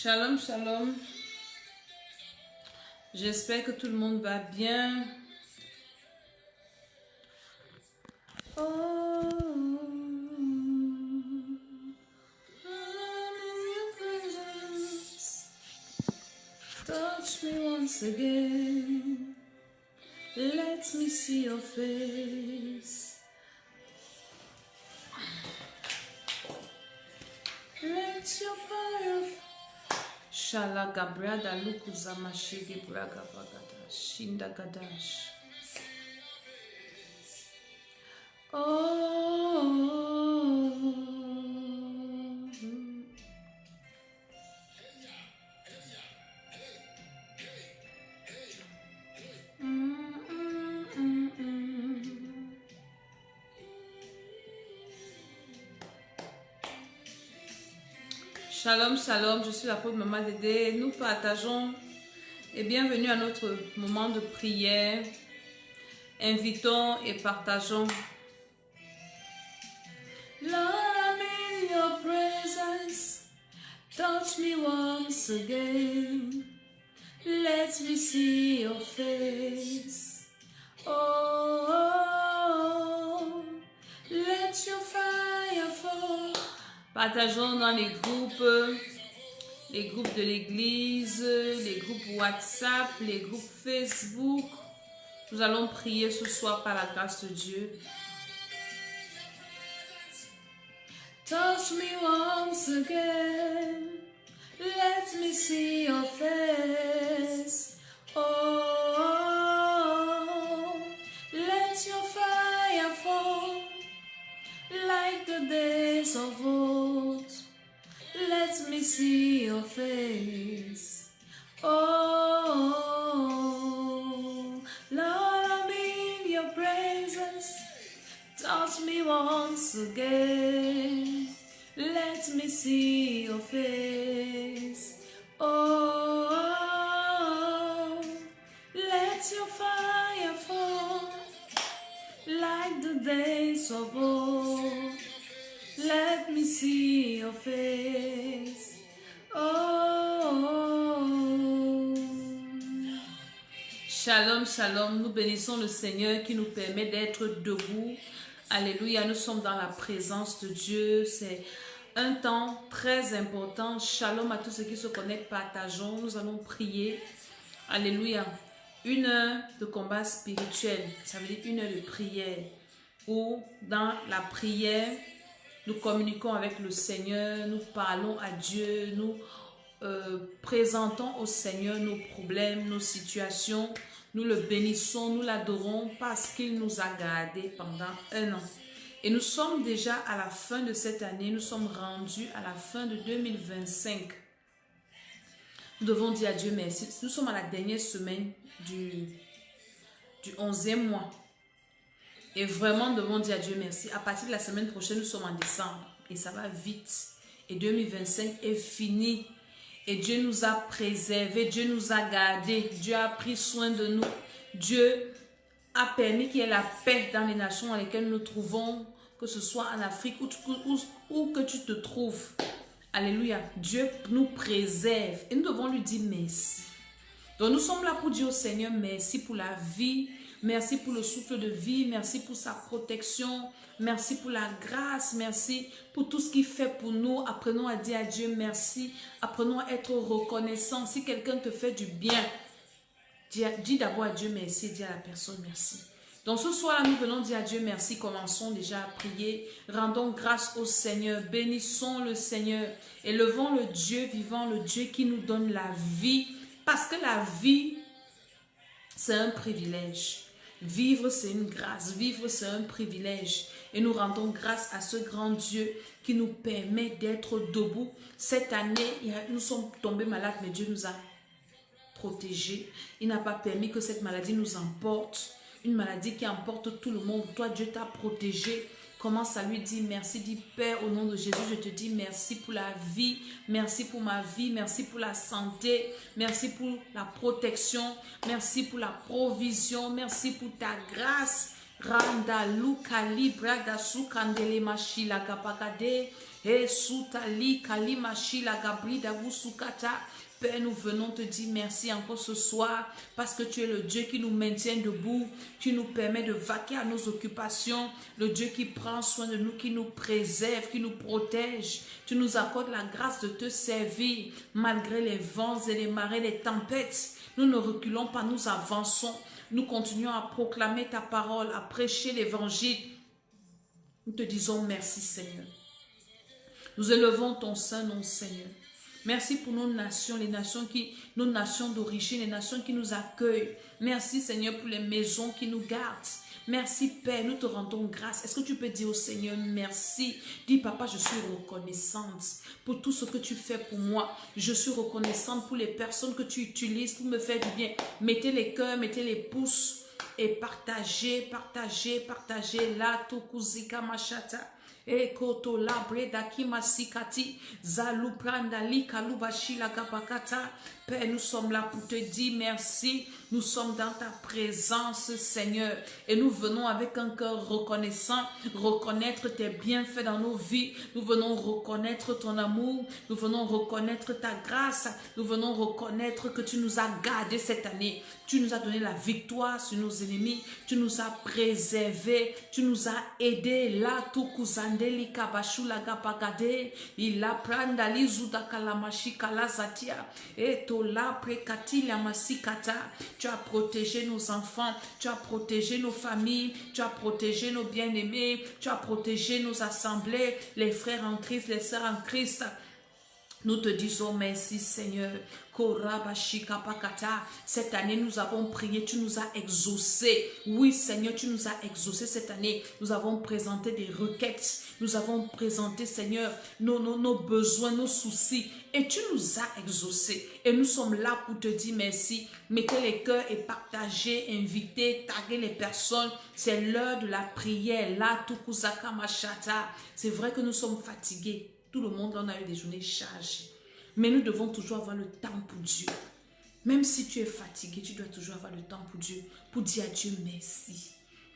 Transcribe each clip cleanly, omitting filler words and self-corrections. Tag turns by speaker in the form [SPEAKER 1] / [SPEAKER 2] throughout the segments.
[SPEAKER 1] Shalom, shalom. J'espère que tout le monde va bien. Oh, I'm in your presence. Touch me once again. Let me see your face. Let your fire. Shala Gabrada Lukuzama Shigi Braga Bagada Shinda Gadash. Oh, Shalom, shalom, je suis la pauvre maman Dédé. Nous partageons et bienvenue à notre moment de prière. Invitons et partageons. Lord, I'm in your presence. Touch me once again. Let me see your face. Oh, let your fire fall. Partageons dans les groupes de l'église, les groupes WhatsApp, les groupes Facebook. Nous allons prier ce soir par la grâce de Dieu. Touch me once again. Let me see your face. Oh, let your fire fall like the days of old. Let me see your face. Oh, Lord, I'm in your presence. Touch me once again. Let me see your face. Oh, let your fire fall like the days of old. Let me see your face. Oh. Shalom, shalom. Nous bénissons le Seigneur qui nous permet d'être debout. Alléluia. Nous sommes dans la présence de Dieu. C'est un temps très important. Shalom à tous ceux qui se connectent. Partageons. Nous allons prier. Alléluia. 1 heure de combat spirituel. Ça veut dire 1 heure de prière. Où dans la prière, nous communiquons avec le Seigneur, nous parlons à Dieu, nous présentons au Seigneur nos problèmes, nos situations, nous le bénissons, nous l'adorons parce qu'il nous a gardés pendant 1 an. Et nous sommes déjà à la fin de cette année, nous sommes rendus à la fin de 2025. Nous devons dire à Dieu merci. Nous sommes à la dernière semaine du 11e mois. Et vraiment, nous devons dire à Dieu merci. À partir de la semaine prochaine, nous sommes en décembre. Et ça va vite. Et 2025 est fini. Et Dieu nous a préservés. Dieu nous a gardés. Dieu a pris soin de nous. Dieu a permis qu'il y ait la paix dans les nations dans lesquelles nous nous trouvons. Que ce soit en Afrique où que tu te trouves. Alléluia. Dieu nous préserve. Et nous devons lui dire merci. Donc nous sommes là pour dire au Seigneur merci pour la vie. Merci pour le souffle de vie, merci pour sa protection, merci pour la grâce, merci pour tout ce qu'il fait pour nous. Apprenons à dire à Dieu merci, apprenons à être reconnaissants. Si quelqu'un te fait du bien, dis d'abord à Dieu merci, dis à la personne merci. Donc ce soir, nous venons dire à Dieu merci, commençons déjà à prier, rendons grâce au Seigneur, bénissons le Seigneur, élevons le Dieu vivant, le Dieu qui nous donne la vie, parce que la vie, c'est un privilège. Vivre, c'est une grâce. Vivre, c'est un privilège. Et nous rendons grâce à ce grand Dieu qui nous permet d'être debout. Cette année, nous sommes tombés malades, mais Dieu nous a protégés. Il n'a pas permis que cette maladie nous emporte. Une maladie qui emporte tout le monde. Toi, Dieu t'a protégé. Commence à lui dire merci. Dis Père, au nom de Jésus, je te dis merci pour la vie. Merci pour ma vie. Merci pour la santé. Merci pour la protection. Merci pour la provision. Merci pour ta grâce. Randa lukali brada sukandele mashila kapakade. E sutali kali mashila gabrida wusukata. Père, nous venons te dire merci encore ce soir parce que tu es le Dieu qui nous maintient debout, qui nous permet de vaquer à nos occupations, le Dieu qui prend soin de nous, qui nous préserve, qui nous protège. Tu nous accordes la grâce de te servir malgré les vents et les marées, les tempêtes. Nous ne reculons pas, nous avançons. Nous continuons à proclamer ta parole, à prêcher l'évangile. Nous te disons merci Seigneur. Nous élevons ton saint nom Seigneur. Merci pour nos nations, nos nations d'origine, les nations qui nous accueillent. Merci Seigneur pour les maisons qui nous gardent. Merci Père, nous te rendons grâce. Est-ce que tu peux dire au Seigneur merci? Dis Papa, je suis reconnaissante pour tout ce que tu fais pour moi. Je suis reconnaissante pour les personnes que tu utilises pour me faire du bien. Mettez les cœurs, mettez les pouces et partagez, partagez, partagez. La tokuzika machata. Ekoto labre daki masikati zalu prandali kalubashi la gabakata. Père, nous sommes là pour te dire merci. Nous sommes dans ta présence, Seigneur. Et nous venons avec un cœur reconnaissant, reconnaître tes bienfaits dans nos vies. Nous venons reconnaître ton amour. Nous venons reconnaître ta grâce. Nous venons reconnaître que tu nous as gardés cette année. Tu nous as donné la victoire sur nos ennemis. Tu nous as préservés. Tu nous as aidés. Là, tout kuzandeli kabashu la gabagade. Il a prandali zudakalamashi kalazatia. Et la prekati la masikata. Tu as protégé nos enfants, tu as protégé nos familles, tu as protégé nos bien-aimés, tu as protégé nos assemblées, les frères en Christ, les sœurs en Christ. Nous te disons merci Seigneur. Cette année nous avons prié, tu nous as exaucés. Oui Seigneur, tu nous as exaucés cette année. Nous avons présenté des requêtes. Nous avons présenté Seigneur nos besoins, nos soucis. Et tu nous as exaucés. Et nous sommes là pour te dire merci. Mettez les cœurs et partagez, invitez, taguez les personnes. C'est l'heure de la prière. Là, Tukuzaka Machata. C'est vrai que nous sommes fatigués. Tout le monde en a eu des journées chargées. Mais nous devons toujours avoir le temps pour Dieu. Même si tu es fatigué, tu dois toujours avoir le temps pour Dieu. Pour dire à Dieu merci.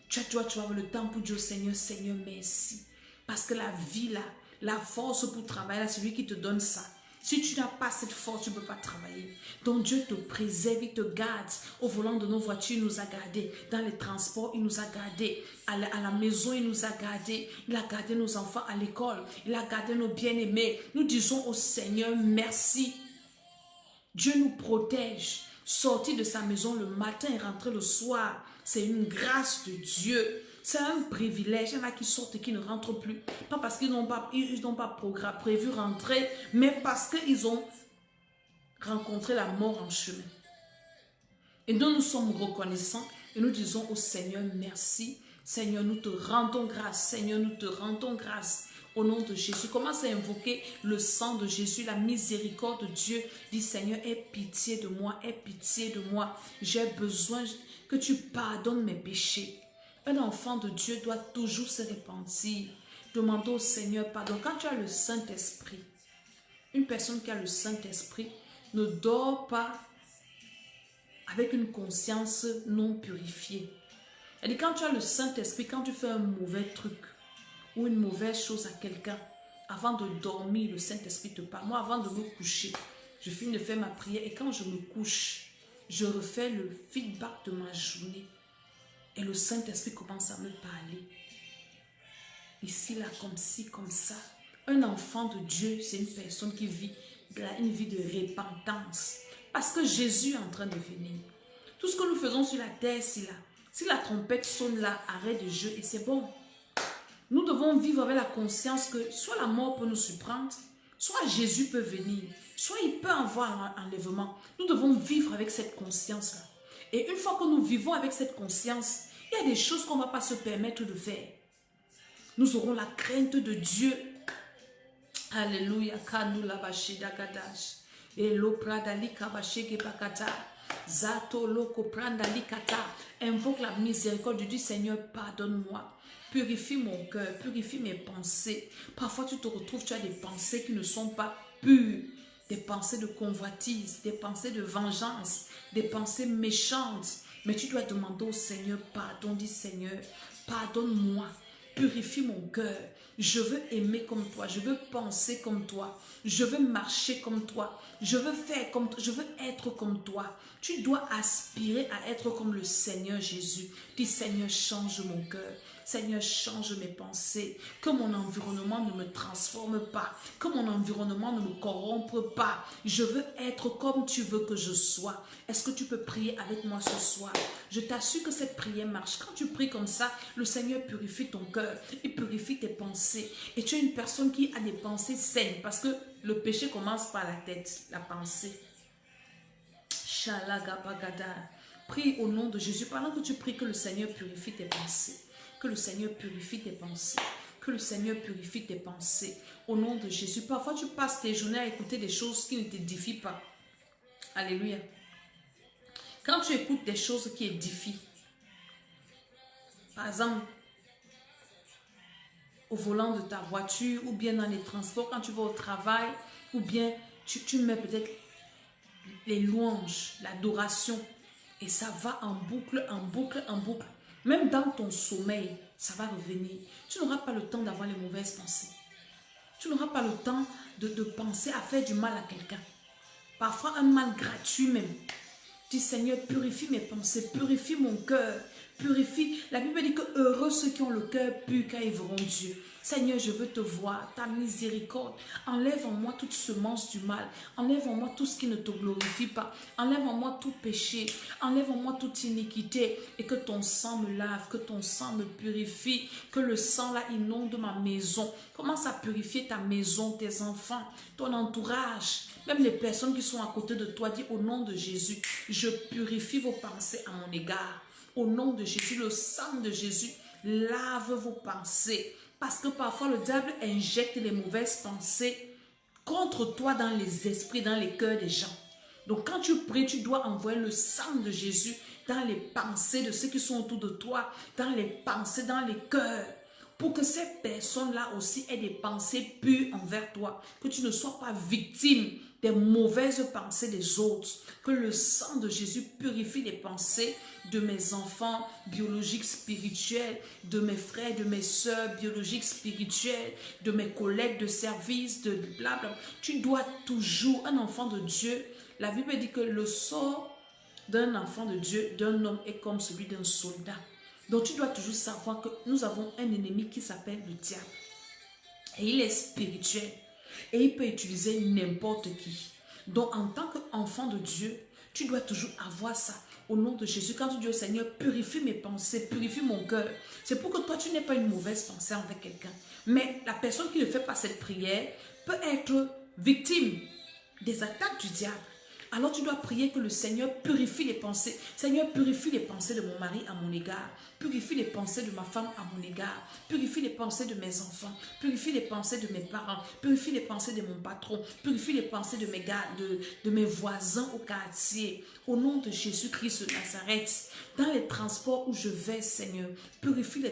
[SPEAKER 1] Tu dois avoir le temps pour dire Seigneur, Seigneur, merci. Parce que la vie là, la force pour travailler là, c'est lui qui te donne ça. Si tu n'as pas cette force, tu ne peux pas travailler. Donc Dieu te préserve, il te garde. Au volant de nos voitures, il nous a gardés. Dans les transports, il nous a gardés. À la maison, il nous a gardés. Il a gardé nos enfants à l'école. Il a gardé nos bien-aimés. Nous disons au Seigneur, merci. Dieu nous protège. Sortir de sa maison le matin et rentrer le soir, c'est une grâce de Dieu. C'est un privilège. Il y en a qui sortent et qui ne rentrent plus. Pas parce qu'ils n'ont pas prévu rentrer, mais parce qu'ils ont rencontré la mort en chemin. Et donc nous sommes reconnaissants et nous disons au Seigneur merci. Seigneur, nous te rendons grâce. Seigneur, nous te rendons grâce. Au nom de Jésus, commence à invoquer le sang de Jésus, la miséricorde de Dieu. Dis Seigneur, aie pitié de moi, aie pitié de moi. J'ai besoin que tu pardonnes mes péchés. Un enfant de Dieu doit toujours se repentir. Demandons au Seigneur pardon. Quand tu as le Saint-Esprit, une personne qui a le Saint-Esprit ne dort pas avec une conscience non purifiée. C'est-à-dire quand tu as le Saint-Esprit, quand tu fais un mauvais truc ou une mauvaise chose à quelqu'un, avant de dormir, le Saint-Esprit te parle. Moi, avant de me coucher, je finis de faire ma prière et quand je me couche, je refais le feedback de ma journée. Et le Saint-Esprit commence à me parler. Ici, là, comme ci, comme ça. Un enfant de Dieu, c'est une personne qui vit une vie de repentance. Parce que Jésus est en train de venir. Tout ce que nous faisons sur la terre, c'est là. Si la trompette sonne là, arrête de jeu et c'est bon. Nous devons vivre avec la conscience que soit la mort peut nous surprendre, soit Jésus peut venir, soit il peut avoir un enlèvement. Nous devons vivre avec cette conscience-là. Et une fois que nous vivons avec cette conscience, il y a des choses qu'on ne va pas se permettre de faire. Nous aurons la crainte de Dieu. Alléluia. Invoque la miséricorde du Seigneur, pardonne-moi. Purifie mon cœur, purifie mes pensées. Parfois tu te retrouves, tu as des pensées qui ne sont pas pures. Des pensées de convoitise, des pensées de vengeance, des pensées méchantes. Mais tu dois demander au Seigneur pardon. Dis Seigneur, Pardonne-moi. Purifie mon cœur. Je veux aimer comme toi. Je veux penser comme toi. Je veux marcher comme toi. Je veux faire comme toi. Je veux être comme toi. Tu dois aspirer à être comme le Seigneur Jésus. Dis, Seigneur, change mon cœur. Seigneur, change mes pensées. Que mon environnement ne me transforme pas. Que mon environnement ne me corrompe pas. Je veux être comme tu veux que je sois. Est-ce que tu peux prier avec moi ce soir? Je t'assure que cette prière marche. Quand tu pries comme ça, le Seigneur purifie ton cœur. Il purifie tes pensées. Et tu es une personne qui a des pensées saines. Parce que le péché commence par la tête, la pensée. Shalagabagada. Prie au nom de Jésus. Pendant que tu pries, que le Seigneur purifie tes pensées. Que le Seigneur purifie tes pensées. Que le Seigneur purifie tes pensées. Au nom de Jésus. Parfois, tu passes tes journées à écouter des choses qui ne t'édifient pas. Alléluia. Quand tu écoutes des choses qui édifient, par exemple, au volant de ta voiture, ou bien dans les transports, quand tu vas au travail, ou bien tu mets peut-être les louanges, l'adoration, et ça va en boucle, en boucle, en boucle. Même dans ton sommeil, ça va revenir. Tu n'auras pas le temps d'avoir les mauvaises pensées. Tu n'auras pas le temps de penser à faire du mal à quelqu'un. Parfois un mal gratuit même. Dis, Seigneur, purifie mes pensées, purifie mon cœur, purifie. La Bible dit que heureux ceux qui ont le cœur pur, car ils verront Dieu. Seigneur, je veux te voir, ta miséricorde. Enlève en moi toute semence du mal. Enlève en moi tout ce qui ne te glorifie pas. Enlève en moi tout péché. Enlève en moi toute iniquité. Et que ton sang me lave, que ton sang me purifie. Que le sang là inonde ma maison. Commence à purifier ta maison, tes enfants, ton entourage. Même les personnes qui sont à côté de toi, dis au nom de Jésus, je purifie vos pensées à mon égard. Au nom de Jésus, le sang de Jésus lave vos pensées. Parce que parfois le diable injecte les mauvaises pensées contre toi dans les esprits, dans les cœurs des gens. Donc quand tu pries, tu dois envoyer le sang de Jésus dans les pensées de ceux qui sont autour de toi, dans les pensées, dans les cœurs. Pour que ces personnes-là aussi aient des pensées pures envers toi. Que tu ne sois pas victime des mauvaises pensées des autres. Que le sang de Jésus purifie les pensées de mes enfants biologiques, spirituels, de mes frères, de mes soeurs biologiques, spirituels, de mes collègues de service, de blablabla. Tu dois toujours, un enfant de Dieu, la Bible dit que le sort d'un enfant de Dieu, d'un homme est comme celui d'un soldat. Donc tu dois toujours savoir que nous avons un ennemi qui s'appelle le diable. Et il est spirituel. Et il peut utiliser n'importe qui. Donc en tant qu'enfant de Dieu, tu dois toujours avoir ça. Au nom de Jésus, quand tu dis au Seigneur, purifie mes pensées, purifie mon cœur. C'est pour que toi, tu n'aies pas une mauvaise pensée envers quelqu'un. Mais la personne qui ne fait pas cette prière peut être victime des attaques du diable. Alors tu dois prier que le Seigneur purifie les pensées. Seigneur, purifie les pensées de mon mari à mon égard. Purifie les pensées de ma femme à mon égard. Purifie les pensées de mes enfants. Purifie les pensées de mes parents. Purifie les pensées de mon patron. Purifie les pensées de mes gars, de mes voisins au quartier. Au nom de Jésus-Christ de Nazareth, dans les transports où je vais, Seigneur, purifie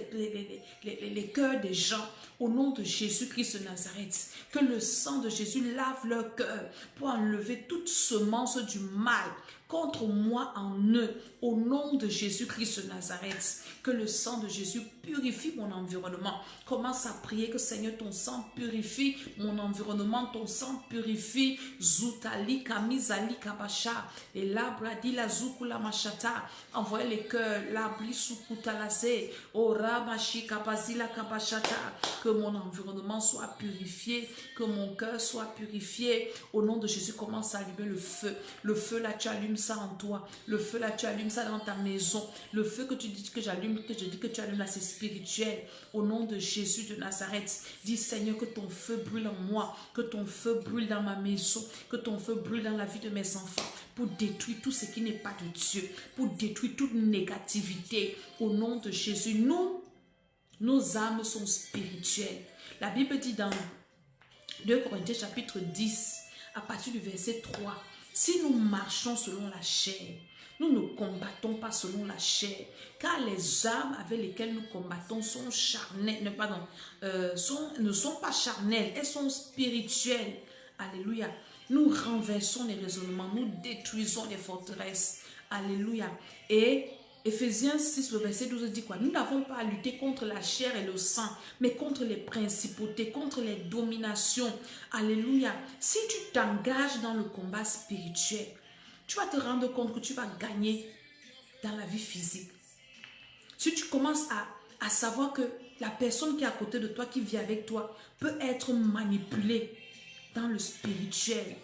[SPEAKER 1] les cœurs des gens. Au nom de Jésus-Christ de Nazareth, que le sang de Jésus lave leur cœur pour enlever toute semence du mal contre moi en eux. Au nom de Jésus-Christ de Nazareth, que le sang de Jésus purifie mon environnement. Commence à prier que Seigneur, ton sang purifie mon environnement, ton sang purifie Zoutali, Kamizali, Kabasha, et l'abradi la Zukula Machata. Envoyez les cœurs, l'abli Sukutalase, Oramashi Kabazila Kabashata. Que mon environnement soit purifié, que mon cœur soit purifié. Au nom de Jésus, commence à allumer le feu. Le feu là, tu allumes ça en toi. Le feu là, tu allumes ça dans ta maison. Le feu que tu dis que j'allume, que je dis que tu allumes là, c'est spirituel. Au nom de Jésus de Nazareth, dis Seigneur que ton feu brûle en moi, que ton feu brûle dans ma maison, que ton feu brûle dans la vie de mes enfants, pour détruire tout ce qui n'est pas de Dieu, pour détruire toute négativité. Au nom de Jésus, nos âmes sont spirituelles. La Bible dit dans 2 Corinthiens chapitre 10, à partir du verset 3, si nous marchons selon la chair, nous ne combattons pas selon la chair, car les armes avec lesquelles nous combattons sont charnelles, ne sont pas charnelles, elles sont spirituelles. Alléluia. Nous renversons les raisonnements, nous détruisons les forteresses. Alléluia. Et Éphésiens 6, le verset 12 dit quoi? Nous n'avons pas à lutter contre la chair et le sang, mais contre les principautés, contre les dominations. Alléluia. Si tu t'engages dans le combat spirituel, tu vas te rendre compte que tu vas gagner dans la vie physique. Si tu commences à savoir que la personne qui est à côté de toi, qui vit avec toi, peut être manipulée dans le spirituel.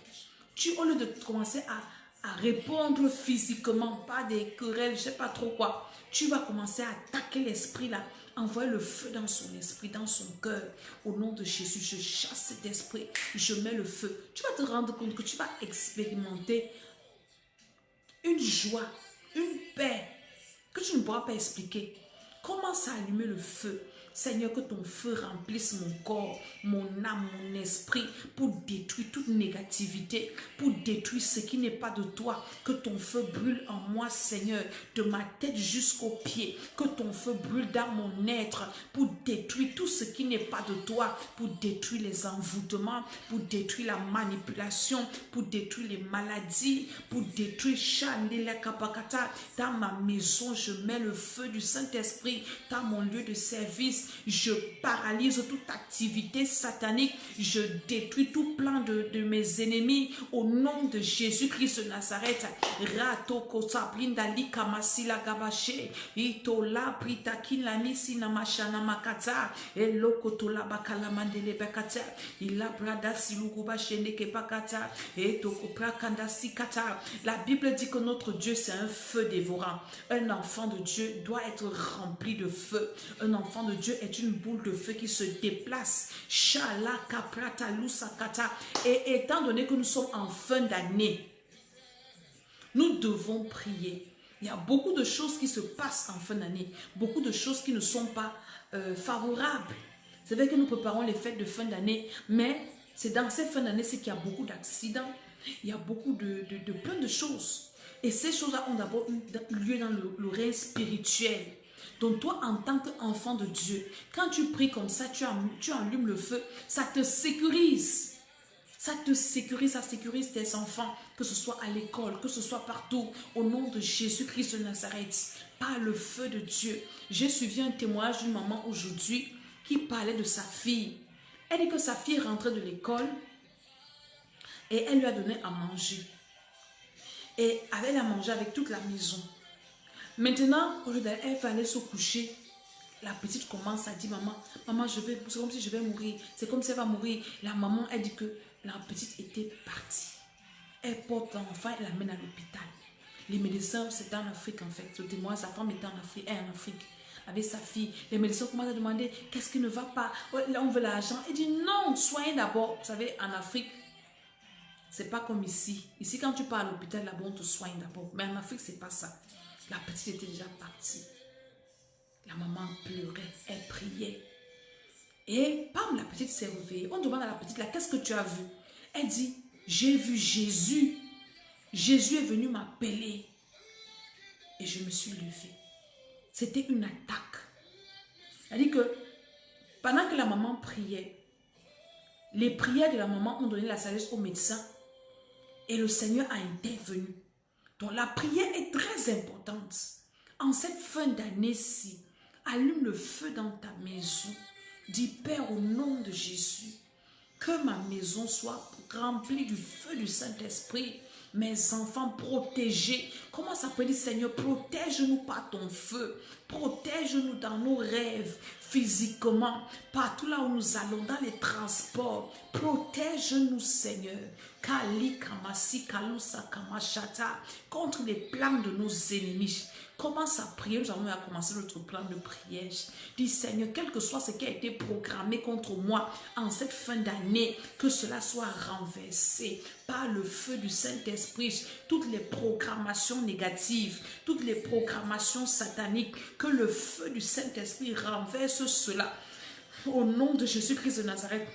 [SPEAKER 1] Au lieu de commencer à répondre physiquement, pas des querelles, je ne sais pas trop quoi, tu vas commencer à attaquer l'esprit là, envoyer le feu dans son esprit, dans son cœur. Au nom de Jésus, je chasse cet esprit, je mets le feu. Tu vas te rendre compte que tu vas expérimenter une joie, une paix que tu ne pourras pas expliquer. Commence à allumer le feu. Seigneur, que ton feu remplisse mon corps, mon âme, mon esprit, pour détruire toute négativité, pour détruire ce qui n'est pas de toi. Que ton feu brûle en moi, Seigneur, de ma tête jusqu'aux pieds. Que ton feu brûle dans mon être, pour détruire tout ce qui n'est pas de toi, pour détruire les envoûtements, pour détruire la manipulation, pour détruire les maladies, pour détruire Chandela Kapakata. Dans ma maison, je mets le feu du Saint-Esprit. Dans mon lieu de service, je paralyse toute activité satanique, je détruis tout plan de mes ennemis au nom de Jésus-Christ de Nazareth. Rato kosa brinda lika masila gabache itola prita kinani sina mashana makata eloko tola bakala mandele bekata ila brada siluguba shende kepakata etoko prakanda sikata. La Bible dit que notre Dieu c'est un feu dévorant. Un enfant de Dieu doit être rempli de feu. Un enfant de Dieu est une boule de feu qui se déplace. Et étant donné que nous sommes en fin d'année, nous devons prier. Il y a beaucoup de choses qui se passent en fin d'année. Beaucoup de choses qui ne sont pas favorables. C'est vrai que nous préparons les fêtes de fin d'année, mais c'est dans cette fin d'année qu'il y a beaucoup d'accidents. Il y a beaucoup de plein de choses. Et ces choses-là ont d'abord lieu dans le règne spirituel. Donc toi, en tant qu'enfant de Dieu, quand tu pries comme ça, tu allumes le feu, ça te sécurise. Ça te sécurise, ça sécurise tes enfants, que ce soit à l'école, que ce soit partout, au nom de Jésus-Christ de Nazareth, par le feu de Dieu. J'ai suivi un témoignage d'une maman aujourd'hui qui parlait de sa fille. Elle dit que sa fille est rentrée de l'école et elle lui a donné à manger. Et elle a mangé avec toute la maison. Maintenant, au lieu d'aller, elle va aller se coucher. La petite commence à dire, maman, c'est comme si je vais mourir. C'est comme si elle va mourir. La maman, elle dit que la petite était partie. Elle porte l'enfant, elle l'amène à l'hôpital. Les médecins, c'était en Afrique en fait. Le témoin, sa femme était en Afrique, elle est en Afrique. Avec sa fille. Les médecins commencent à demander, qu'est-ce qui ne va pas? Là, on veut l'argent. Elle dit, non, soignez d'abord. Vous savez, en Afrique, c'est pas comme ici. Ici, quand tu pars à l'hôpital, là-bas, on te soigne d'abord. Mais en Afrique, c'est pas ça. La petite était déjà partie. La maman pleurait, elle priait. Et bam, la petite s'est réveillée. On demande à la petite, là, qu'est-ce que tu as vu? Elle dit, j'ai vu Jésus. Jésus est venu m'appeler. Et je me suis levée. C'était une attaque. Elle dit que pendant que la maman priait, les prières de la maman ont donné la sagesse au médecin. Et le Seigneur a intervenu. Donc la prière est très importante. En cette fin d'année-ci, allume le feu dans ta maison. Dis, Père, au nom de Jésus, que ma maison soit remplie du feu du Saint-Esprit. Mes enfants protégés. Comment ça peut dire, Seigneur, protège-nous par ton feu. Protège-nous dans nos rêves, physiquement, partout là où nous allons, dans les transports. Protège-nous, Seigneur. Contre les plans de nos ennemis. Commence à prier. Nous allons commencer notre plan de prière. Dis, Seigneur, quel que soit ce qui a été programmé contre moi en cette fin d'année, que cela soit renversé par le feu du Saint-Esprit. Toutes les programmations négatives, toutes les programmations sataniques, que le feu du Saint-Esprit renverse cela. Au nom de Jésus-Christ de Nazareth.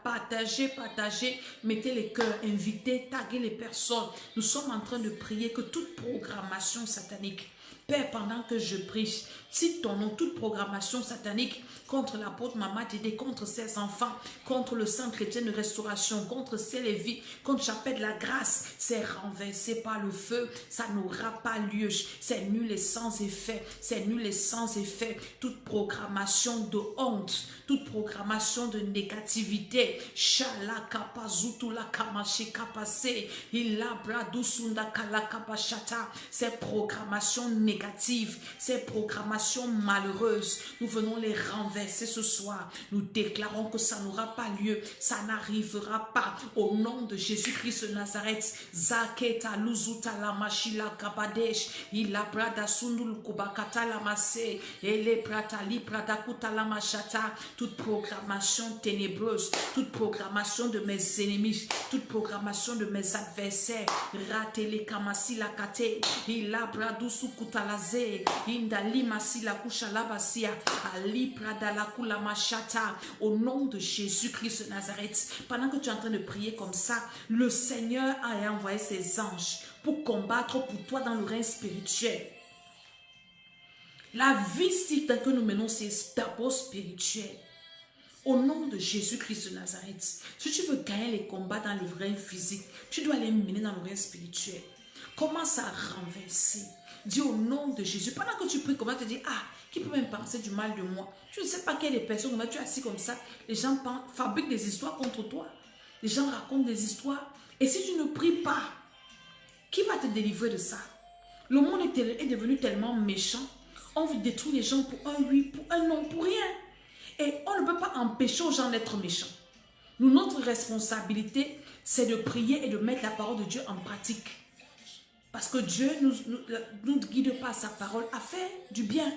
[SPEAKER 1] Partagez, mettez les cœurs, invitez, taguez les personnes. Nous sommes en train de prier que toute programmation satanique, Père, pendant que je prie, si ton nom, toute programmation satanique contre l'apôtre Maman Tédé, contre ses enfants, contre le sang chrétien de restauration, contre ses lévis, contre Chapelle de la grâce, c'est renversé par le feu, ça n'aura pas lieu, c'est nul et sans effet, c'est nul et sans effet. Toute programmation de honte, toute programmation de négativité, Shala kapazutu la kamashi kapase, ila bradusunda kala kapashata, ces programmations négatives, ces programmations malheureuses, nous venons les renverser ce soir. Nous déclarons que ça n'aura pas lieu, ça n'arrivera pas. Au nom de Jésus-Christ de Nazareth, Zaketa luzuta la machila kabadesh, ila brada sundul kubakata la masse, ele pratali pradakuta la machata. Toute programmation ténébreuse, toute programmation de mes ennemis, toute programmation de mes adversaires, ratele kamasi la kate, ila bradusu kutalaze, indali masi la kushala basia, ali pradala kula machata. Au nom de Jésus-Christ de Nazareth, pendant que tu es en train de prier comme ça, le Seigneur a envoyé ses anges pour combattre pour toi dans le règne spirituel. La vie si que nous menons, c'est d'abord spirituel. Au nom de Jésus-Christ de Nazareth, si tu veux gagner les combats dans le règne physique, tu dois les mener dans le règne spirituel. Commence à renverser. Dis au nom de Jésus. Pendant que tu pries, comment te dire, ah, qui peut même penser du mal de moi? Tu ne sais pas quelle est personne, tu es assis comme ça, les gens fabriquent des histoires contre toi. Les gens racontent des histoires. Et si tu ne pries pas, qui va te délivrer de ça? Le monde est devenu tellement méchant. On veut détruire les gens pour un oui, pour un non, pour rien. Et on ne peut pas empêcher aux gens d'être méchants. Nous, notre responsabilité, c'est de prier et de mettre la parole de Dieu en pratique. Parce que Dieu nous guide par sa parole à faire du bien.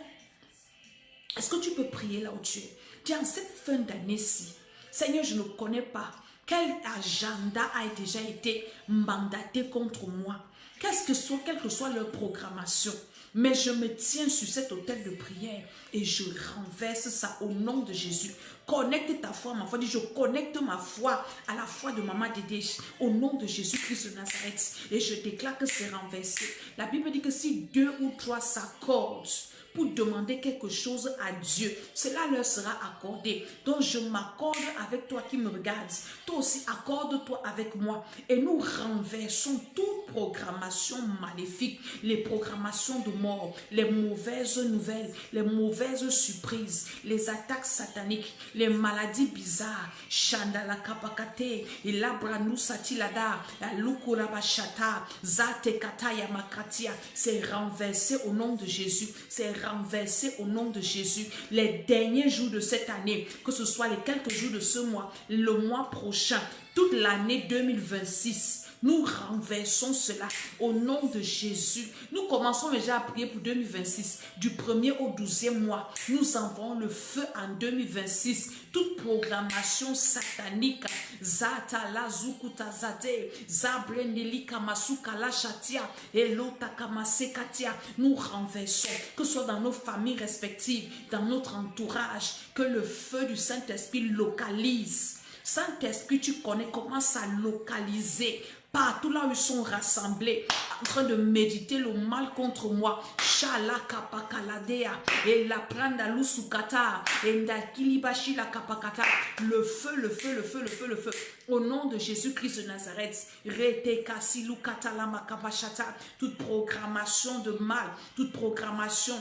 [SPEAKER 1] Est-ce que tu peux prier là où tu es? Dis en cette fin d'année-ci, Seigneur, je ne connais pas quel agenda a déjà été mandaté contre moi. Quelle que soit leur programmation. Mais je me tiens sur cet autel de prière et je renverse ça au nom de Jésus. Connecte ta foi, ma foi. Dis, je connecte ma foi à la foi de Maman Tédé au nom de Jésus-Christ de Nazareth. Et je déclare que c'est renversé. La Bible dit que si 2 ou 3 s'accordent pour demander quelque chose à Dieu, cela leur sera accordé. Donc je m'accorde avec toi qui me regardes. Toi aussi, accorde-toi avec moi. Et nous renversons toute programmation maléfique, les programmations de mort, les mauvaises nouvelles, les mauvaises surprises, les attaques sataniques, les maladies bizarres. Chandala kapakate, ilabranu satilada, lukura bashata, zate kataya makatia. C'est renversé au nom de Jésus. C'est renversé au nom de Jésus. Les derniers jours de cette année, que ce soit les quelques jours de ce mois, le mois prochain, toute l'année 2026, nous renversons cela au nom de Jésus. Nous commençons déjà à prier pour 2026. Du 1er au 12e mois, nous envoyons le feu en 2026. Toute programmation satanique, Zatala Zukuta Zate, Zabreneli Kamasuka La Chatia, Elota Kamase Katia, nous renversons, que ce soit dans nos familles respectives, dans notre entourage, que le feu du Saint-Esprit localise. Saint-Esprit, tu connais, commence à localiser partout là où ils sont rassemblés, en train de méditer le mal contre moi. Shala kapakaladea, et la pranda lusukata, et ndakilibashi la kapakata. Le feu, le feu, le feu, le feu, le feu. Au nom de Jésus-Christ de Nazareth, rete kasilu katala makabashata. Toute programmation de mal, toute programmation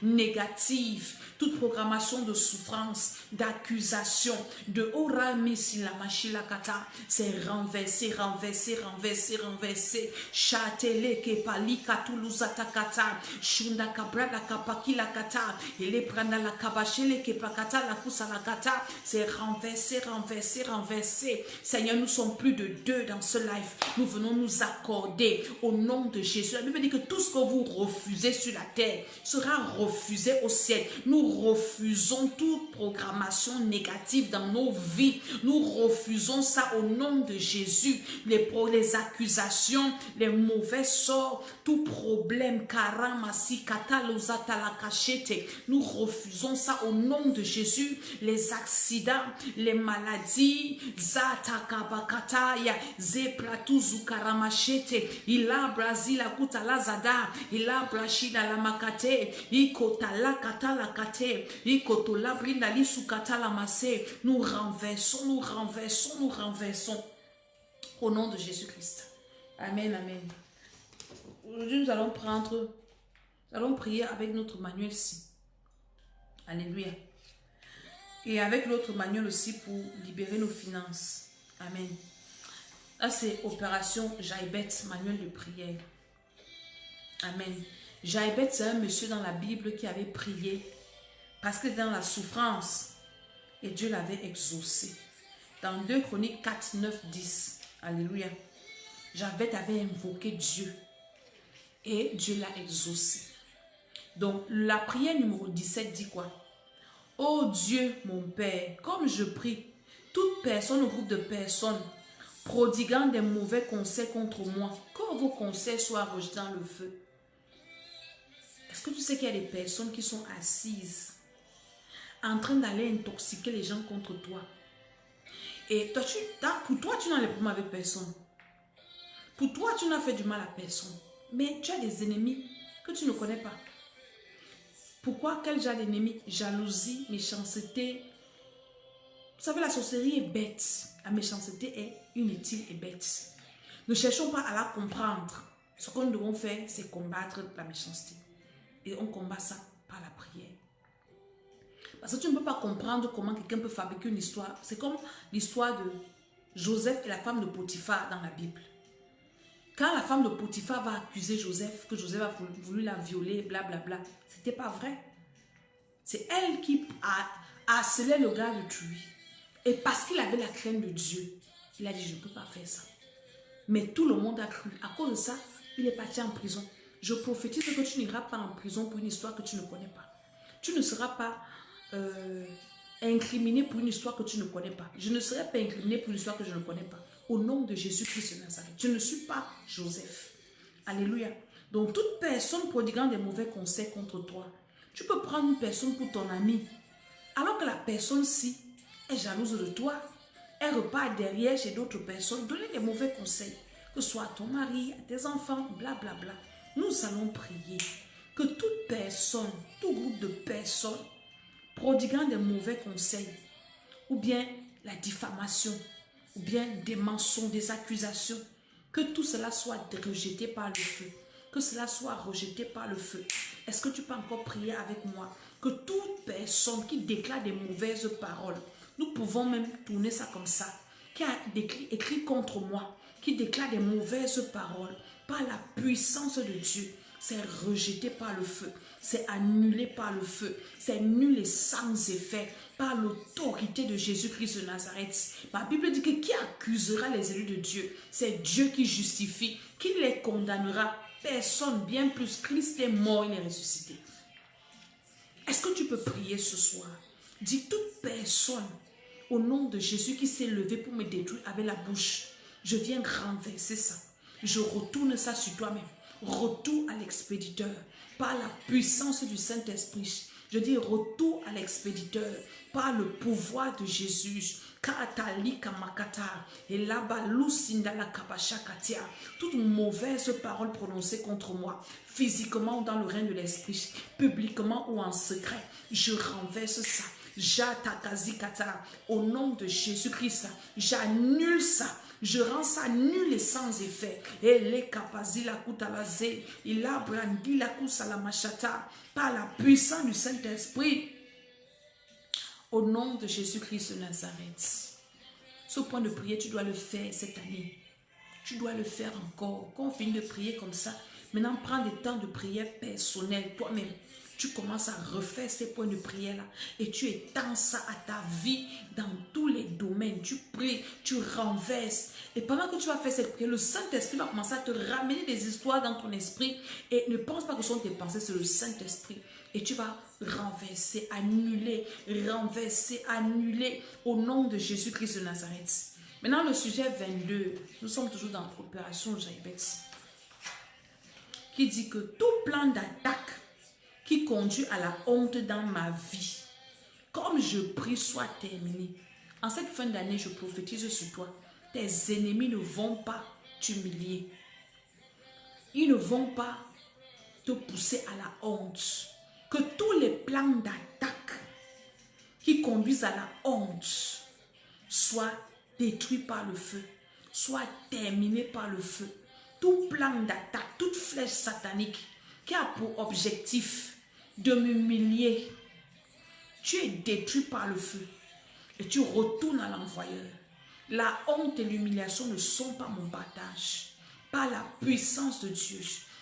[SPEAKER 1] négative, toute programmation de souffrance, d'accusation, de c'est renversé, renversé, renversé, renversé. Chatele kepali katuluzata kata, shunda kabra la kapaki la kata, ele prana la kabachele kepakata la kusala kata. C'est renversé, renversé, renversé. Seigneur, nous sommes plus de 2 dans ce live. Nous venons nous accorder au nom de Jésus. La Bible dit que tout ce que vous refusez sur la terre sera refusé au ciel. Nous refusons toute programmation négative dans nos vies. Nous refusons ça au nom de Jésus. Les accusations, les mauvais sorts, tout problème, karamasi, katalozata la cachette. Nous refusons ça au nom de Jésus. Les accidents, les maladies, zata kabakataya, zeplatuzu karamachete, ila brazila kutala zada, ila brashida la makate, ikotala katala kate, ikotola brinda lisu katala masse. Nous renversons, nous renversons, nous renversons. Au nom de Jésus-Christ. Amen, amen. Aujourd'hui, nous allons prier avec notre manuel-ci. Alléluia. Et avec l'autre manuel aussi pour libérer nos finances. Amen. Là, c'est opération Jaïbet, manuel de prière. Amen. Jaïbet, c'est un monsieur dans la Bible qui avait prié parce que dans la souffrance, et Dieu l'avait exaucé. Dans 2 Chroniques 4, 9, 10. Alléluia. Jaïbet avait invoqué Dieu et Dieu l'a exaucé. Donc, la prière numéro 17 dit quoi? Oh Dieu, mon Père, comme je prie, toute personne ou groupe de personnes prodiguant des mauvais conseils contre moi, que vos conseils soient rejetés dans le feu. Est-ce que tu sais qu'il y a des personnes qui sont assises en train d'aller intoxiquer les gens contre toi? Et toi, pour toi, tu n'as les problèmes avec personne. Pour toi, tu n'as fait du mal à personne. Mais tu as des ennemis que tu ne connais pas. Pourquoi? Quel genre d'ennemi? Jalousie, méchanceté. Vous savez, la sorcellerie est bête. La méchanceté est inutile et bête. Ne cherchons pas à la comprendre. Ce que nous devons faire, c'est combattre la méchanceté. Et on combat ça par la prière. Parce que tu ne peux pas comprendre comment quelqu'un peut fabriquer une histoire. C'est comme l'histoire de Joseph et la femme de Potiphar dans la Bible. Quand la femme de Potiphar va accuser Joseph, que Joseph a voulu la violer, blablabla, ce n'était pas vrai. C'est elle qui a harcelé le gars de tuer. Et parce qu'il avait la crainte de Dieu, il a dit, je ne peux pas faire ça. Mais tout le monde a cru. À cause de ça, il est parti en prison. Je prophétise que tu n'iras pas en prison pour une histoire que tu ne connais pas. Tu ne seras pas incriminé pour une histoire que tu ne connais pas. Je ne serai pas incriminé pour une histoire que je ne connais pas. Au nom de Jésus-Christ de Nazareth. Je ne suis pas Joseph. Alléluia. Donc, toute personne prodiguant des mauvais conseils contre toi, tu peux prendre une personne pour ton ami, alors que la personne-ci est jalouse de toi. Elle repart derrière chez d'autres personnes, donner des mauvais conseils, que ce soit à ton mari, à tes enfants, blablabla. Nous allons prier que toute personne, tout groupe de personnes, prodiguant des mauvais conseils, ou bien la diffamation, ou bien des mensonges, des accusations, que tout cela soit rejeté par le feu. Que cela soit rejeté par le feu. Est-ce que tu peux encore prier avec moi? Que toute personne qui déclare des mauvaises paroles, nous pouvons même tourner ça comme ça, qui a écrit contre moi, qui déclare des mauvaises paroles, par la puissance de Dieu, c'est rejeté par le feu, c'est annulé par le feu, c'est nul et sans effet par l'autorité de Jésus-Christ de Nazareth. Ma Bible dit que qui accusera les élus de Dieu? C'est Dieu qui justifie. Qui les condamnera? Personne, bien plus. Christ est mort, il est ressuscité. Est-ce que tu peux prier ce soir? Dis toute personne au nom de Jésus qui s'est levé pour me détruire avec la bouche, je viens renverser ça. Je retourne ça sur toi-même. Retour à l'expéditeur par la puissance du Saint-Esprit. Je dis retour à l'expéditeur par le pouvoir de Jésus. Toute mauvaise parole prononcée contre moi, physiquement ou dans le règne de l'esprit, publiquement ou en secret, je renverse ça. Au nom de Jésus-Christ, j'annule ça. Je rends ça nul et sans effet. Et les capazila kutalazé, il a brandi la kusalamachata par la puissance du Saint-Esprit. Au nom de Jésus-Christ de Nazareth. Ce point de prière, tu dois le faire cette année. Tu dois le faire encore. Quand on finit de prier comme ça, maintenant prends des temps de prière personnelle toi-même. tu commences à refaire ces points de prière-là et tu étends ça à ta vie dans tous les domaines. Tu pries, tu renverses. Et pendant que tu vas faire cette prière, le Saint-Esprit va commencer à te ramener des histoires dans ton esprit. Et ne pense pas que ce sont tes pensées, c'est le Saint-Esprit. Et tu vas renverser, annuler, au nom de Jésus-Christ de Nazareth. Maintenant, le sujet 22, nous sommes toujours dans l'opération Jaïbès, qui dit que tout plan d'attaque qui conduit à la honte dans ma vie, comme je prie, soit terminé. En cette fin d'année, je prophétise sur toi. Tes ennemis ne vont pas t'humilier. Ils ne vont pas te pousser à la honte. Que tous les plans d'attaque qui conduisent à la honte soient détruits par le feu, soient terminés par le feu. Tout plan d'attaque, toute flèche satanique qui a pour objectif de m'humilier, tu es détruit par le feu et tu retournes à l'envoyeur. La honte et l'humiliation ne sont pas mon partage. Par la puissance de Dieu,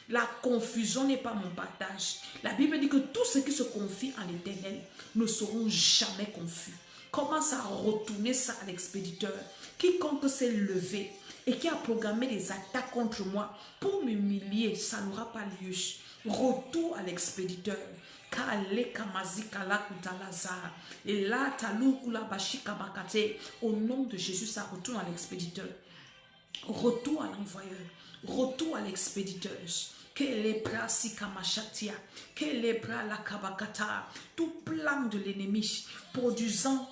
[SPEAKER 1] la confusion n'est pas mon partage. La Bible dit que tous ceux qui se confient en l'Éternel ne seront jamais confus. Commence à retourner ça à l'expéditeur. Quiconque s'est levé et qui a programmé des attaques contre moi pour m'humilier, ça n'aura pas lieu. Retour à l'expéditeur. Et là, au nom de Jésus, ça retourne à l'expéditeur. Retour à l'envoyeur. Retour à l'expéditeur. Tout plan de l'ennemi produisant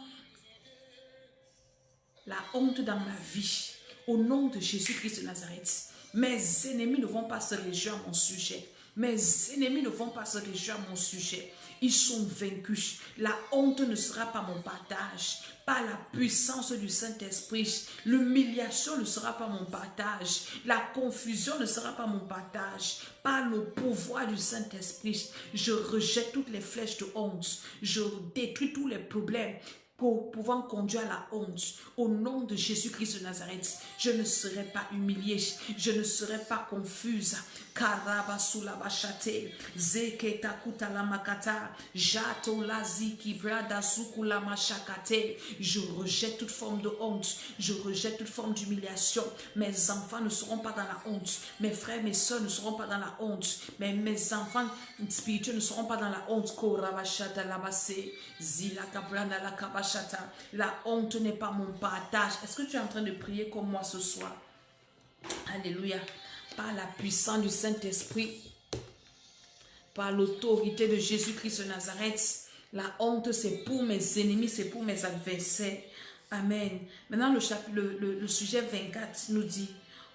[SPEAKER 1] la honte dans ma vie, au nom de Jésus-Christ de Nazareth. Mes ennemis ne vont pas se réjouir à mon sujet. Mes ennemis ne vont pas se réjouir à mon sujet. Ils sont vaincus. La honte ne sera pas mon partage. Par la puissance du Saint-Esprit, l'humiliation ne sera pas mon partage. La confusion ne sera pas mon partage. Par le pouvoir du Saint-Esprit, je rejette toutes les flèches de honte. Je détruis tous les problèmes pour pouvoir conduire à la honte. Au nom de Jésus-Christ de Nazareth, je ne serai pas humiliée, je ne serai pas confuse. Karabasulabashate, Zeketa Kutalamakata, Jato Laziki Brada Sukulamashakate. Je rejette toute forme de honte, je rejette toute forme d'humiliation. Mes enfants ne seront pas dans la honte, mes frères, mes soeurs ne seront pas dans la honte, mes enfants spirituels ne seront pas dans la honte. Korabashata Labase, Zilaka Branda la Kabashata. La honte n'est pas mon partage. Est-ce que tu es en train de prier comme moi ce soir? Alléluia. Par la puissance du Saint-Esprit, par l'autorité de Jésus-Christ de Nazareth, la honte c'est pour mes ennemis, c'est pour mes adversaires. Amen. Maintenant le sujet 24 nous dit: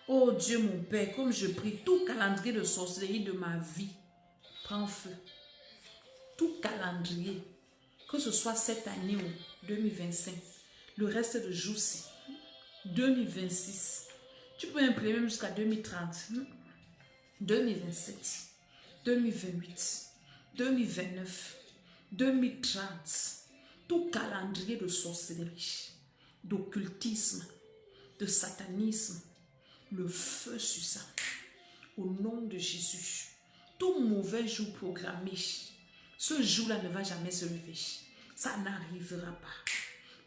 [SPEAKER 1] oh Dieu mon Père, comme je prie, tout calendrier de sorcellerie de ma vie prend feu. Tout calendrier, que ce soit cette année ou 2025, le reste de jours-ci, 2026, tu peux imprimer même jusqu'à 2030, 2027, 2028, 2029, 2030, tout calendrier de sorcellerie, d'occultisme, de satanisme, le feu sur ça, au nom de Jésus. Tout mauvais jour programmé, ce jour-là ne va jamais se lever. Ça n'arrivera pas.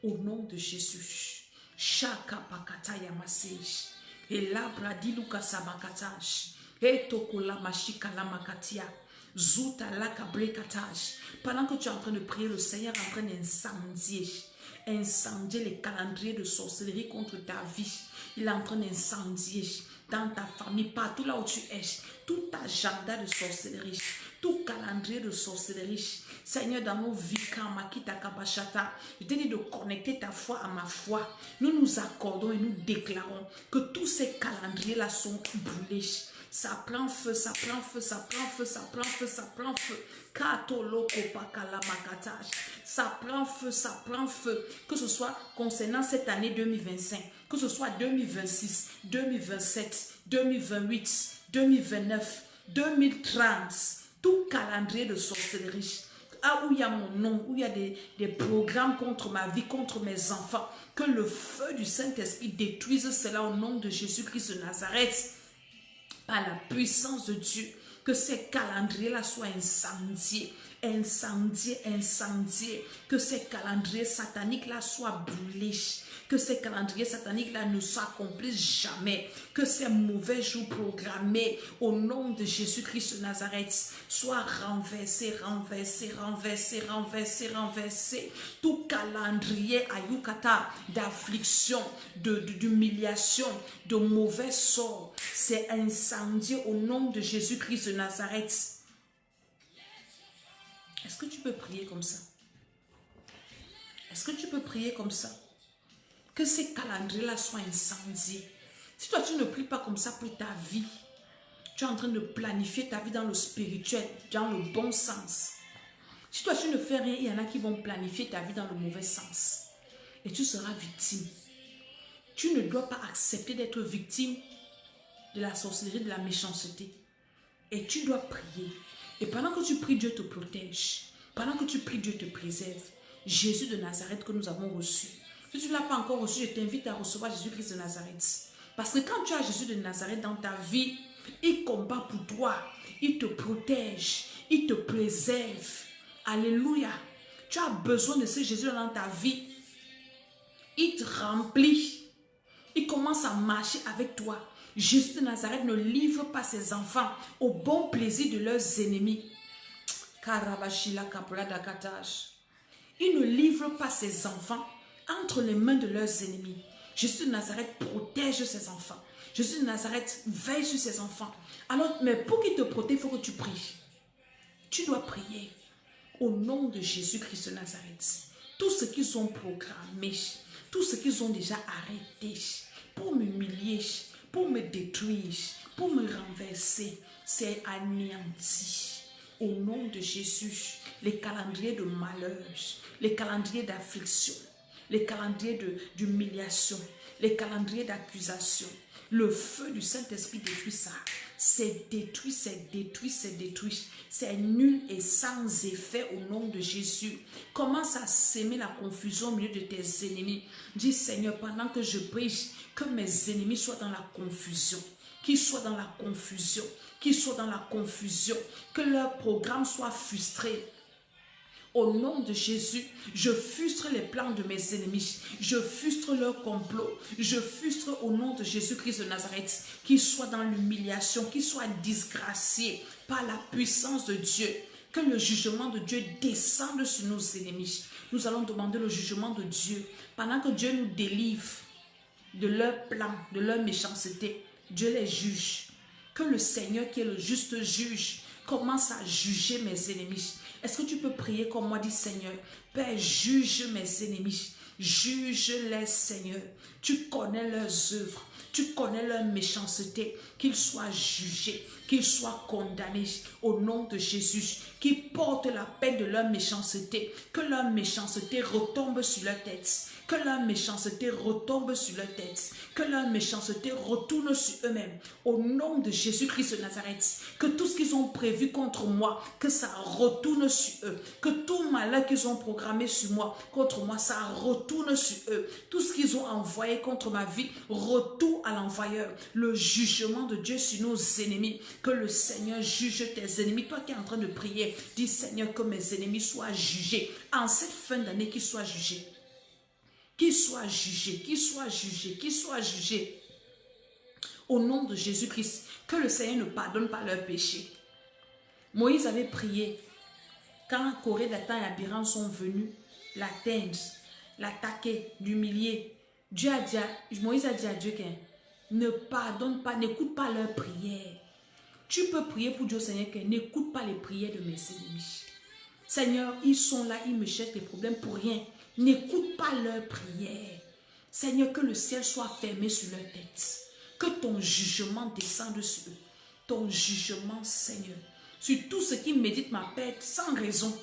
[SPEAKER 1] Au nom de Jésus. Shaka pakata yamasej. Et là, bradiluka samakatash. Et tokola mashika la makatia. Zuta la kabrekatash. Pendant que tu es en train de prier, le Seigneur est en train d'incendier les calendriers de sorcellerie contre ta vie. Il est en train d'incendier dans ta famille, partout là où tu es, tout agenda de sorcellerie, tout calendrier de sorcellerie. Seigneur, dans nos vies, je te dis de connecter ta foi à ma foi. Nous nous accordons et nous déclarons que tous ces calendriers-là sont brûlés. Ça prend feu, ça prend feu, ça prend feu, ça prend feu, ça prend feu. Ça prend feu, ça prend feu. Que ce soit concernant cette année 2025, que ce soit 2026, 2027, 2028, 2029, 2030, tout calendrier de sorcellerie. Où il y a mon nom, où il y a des programmes contre ma vie, contre mes enfants, que le feu du Saint-Esprit détruise cela au nom de Jésus-Christ de Nazareth. Par la puissance de Dieu, Que ces calendriers-là soient incendiés. Incendiés, incendiés. Que ces calendriers sataniques-là soient brûlés. Que ces calendriers sataniques-là ne s'accomplissent jamais. Que ces mauvais jours programmés au nom de Jésus-Christ de Nazareth soient renversés, renversés, renversés, renversés, renversés. Tout calendrier ayukata d'affliction, d'humiliation, de mauvais sort, c'est incendié au nom de Jésus-Christ de Nazareth. Est-ce que tu peux prier comme ça? Est-ce que tu peux prier comme ça? Que ces calendriers-là soient incendiés. Si toi, tu ne pries pas comme ça pour ta vie, tu es en train de planifier ta vie dans le spirituel, dans le bon sens. Si toi, tu ne fais rien, il y en a qui vont planifier ta vie dans le mauvais sens. Et tu seras victime. Tu ne dois pas accepter d'être victime de la sorcellerie, de la méchanceté. Et tu dois prier. Et pendant que tu pries, Dieu te protège. Pendant que tu pries, Dieu te préserve. Jésus de Nazareth que nous avons reçu. Si tu ne l'as pas encore reçu, je t'invite à recevoir Jésus-Christ de Nazareth. Parce que quand tu as Jésus de Nazareth dans ta vie, il combat pour toi. Il te protège. Il te préserve. Alléluia. Tu as besoin de ce Jésus dans ta vie. Il te remplit. Il commence à marcher avec toi. Jésus de Nazareth ne livre pas ses enfants au bon plaisir de leurs ennemis. Il ne livre pas ses enfants entre les mains de leurs ennemis. Jésus de Nazareth protège ses enfants. Jésus de Nazareth veille sur ses enfants. Alors, mais pour qu'il te protège, il faut que tu pries. Tu dois prier au nom de Jésus-Christ de Nazareth. Tout ce qu'ils ont programmé, tout ce qu'ils ont déjà arrêté pour m'humilier, pour me détruire, pour me renverser, c'est anéanti. Au nom de Jésus, les calendriers de malheur, les calendriers d'affliction, les calendriers d'humiliation, les calendriers d'accusation, le feu du Saint-Esprit détruit ça. C'est détruit, c'est détruit, c'est détruit. C'est nul et sans effet au nom de Jésus. Commence à s'aimer la confusion au milieu de tes ennemis. Dis Seigneur, pendant que je prie, que mes ennemis soient dans la confusion. Qu'ils soient dans la confusion. Qu'ils soient dans la confusion. Que leur programme soit frustré. Au nom de Jésus, je frustre les plans de mes ennemis. Je frustre leur complot. Je frustre au nom de Jésus-Christ de Nazareth. Qu'ils soient dans l'humiliation, qu'ils soient disgraciés par la puissance de Dieu. Que le jugement de Dieu descende sur nos ennemis. Nous allons demander le jugement de Dieu. Pendant que Dieu nous délivre de leurs plans, de leur méchanceté, Dieu les juge. Que le Seigneur qui est le juste juge commence à juger mes ennemis. Est-ce que tu peux prier comme moi, dis Seigneur, Père, juge mes ennemis, juge-les Seigneur. Tu connais leurs œuvres, tu connais leur méchanceté, qu'ils soient jugés, qu'ils soient condamnés au nom de Jésus, qu'ils portent la peine de leur méchanceté, que leur méchanceté retombe sur leur tête. Que leur méchanceté retombe sur leur tête. Que leur méchanceté retourne sur eux-mêmes. Au nom de Jésus-Christ de Nazareth. Que tout ce qu'ils ont prévu contre moi, que ça retourne sur eux. Que tout malheur qu'ils ont programmé sur moi, contre moi, ça retourne sur eux. Tout ce qu'ils ont envoyé contre ma vie, retourne à l'envoyeur. Le jugement de Dieu sur nos ennemis. Que le Seigneur juge tes ennemis. Toi qui es en train de prier, dis Seigneur, que mes ennemis soient jugés. En cette fin d'année, qu'ils soient jugés. Qu'ils soient jugés, qu'ils soient jugés, qu'ils soient jugés. Au nom de Jésus-Christ, que le Seigneur ne pardonne pas leurs péchés. Moïse avait prié. Quand Corée, Dathan et Abiram sont venus l'atteindre, l'attaquer, l'humilier, Moïse a dit à Dieu qu'il ne pardonne pas, n'écoute pas leurs prières. Tu peux prier pour Dieu, Seigneur, qu'il n'écoute pas les prières de mes ennemis. Seigneur, ils sont là, ils me cherchent des problèmes pour rien. N'écoute pas leurs prières. Seigneur, que le ciel soit fermé sur leur tête. Que ton jugement descende sur eux. Ton jugement, Seigneur. Sur tous ceux qui méditent ma perte sans raison.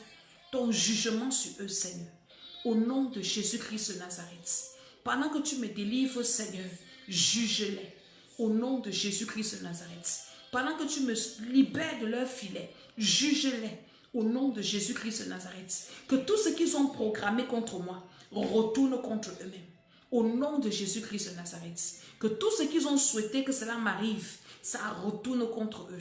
[SPEAKER 1] Ton jugement sur eux, Seigneur. Au nom de Jésus-Christ de Nazareth. Pendant que tu me délivres, Seigneur, juge-les. Au nom de Jésus-Christ de Nazareth. Pendant que tu me libères de leur filet, juge-les. Au nom de Jésus-Christ de Nazareth, que tout ce qu'ils ont programmé contre moi retourne contre eux-mêmes. Au nom de Jésus-Christ de Nazareth, que tout ce qu'ils ont souhaité que cela m'arrive, ça retourne contre eux.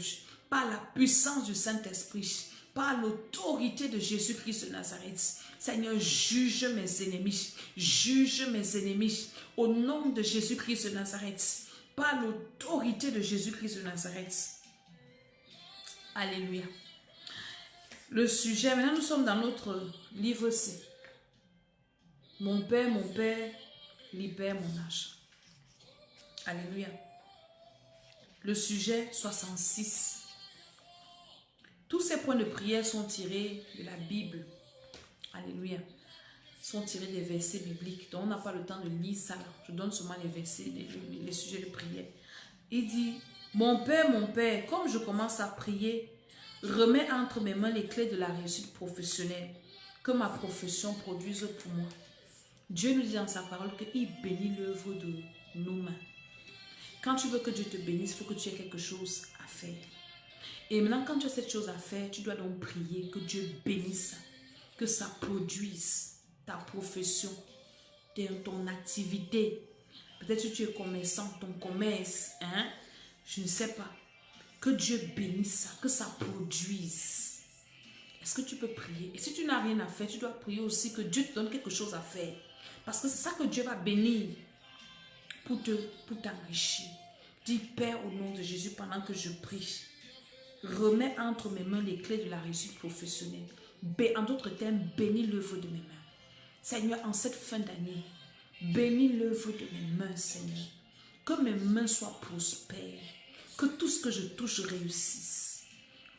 [SPEAKER 1] par la puissance du Saint-Esprit, par l'autorité de Jésus-Christ de Nazareth. Seigneur, juge mes ennemis, juge mes ennemis, au nom de Jésus-Christ de Nazareth, par l'autorité de Jésus-Christ de Nazareth. Alléluia. Le sujet, maintenant nous sommes dans notre livre C. Mon Père, libère mon âge. Alléluia. Le sujet 66. Tous ces points de prière sont tirés de la Bible. Alléluia. Sont tirés des versets bibliques. Donc on n'a pas le temps de lire ça. Je donne seulement les versets, les sujets de prière. Il dit, mon Père, comme je commence à prier, remets entre mes mains les clés de la réussite professionnelle, que ma profession produise pour moi. Dieu nous dit dans sa parole qu'il bénit l'œuvre de nos mains. Quand tu veux que Dieu te bénisse, il faut que tu aies quelque chose à faire. Et maintenant, quand tu as cette chose à faire, tu dois donc prier que Dieu bénisse, que ça produise ta profession, ton activité. Peut-être que tu es commerçant, ton commerce, hein? Je ne sais pas. Que Dieu bénisse ça, que ça produise. Est-ce que tu peux prier? Et si tu n'as rien à faire, tu dois prier aussi que Dieu te donne quelque chose à faire. Parce que c'est ça que Dieu va bénir pour t'enrichir. Dis, Père, au nom de Jésus, pendant que je prie, remets entre mes mains les clés de la réussite professionnelle. En d'autres termes, bénis l'œuvre de mes mains. Seigneur, en cette fin d'année, bénis l'œuvre de mes mains, Seigneur. Que mes mains soient prospères. Que tout ce que je touche réussisse.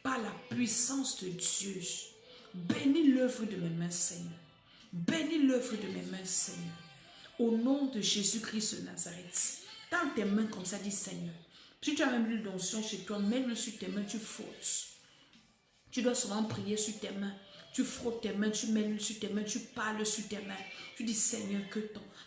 [SPEAKER 1] Par la puissance de Dieu. Bénis l'œuvre de mes mains, Seigneur. Bénis l'œuvre de mes mains, Seigneur. Au nom de Jésus-Christ de Nazareth. Dans tes mains comme ça, dis Seigneur. Si tu as même l'huile d'onction chez toi, mets-le sur tes mains, tu frottes. Tu dois souvent prier sur tes mains. Tu frottes tes mains, tu mets l'huile sur tes mains, tu parles sur tes mains. Tu dis Seigneur, que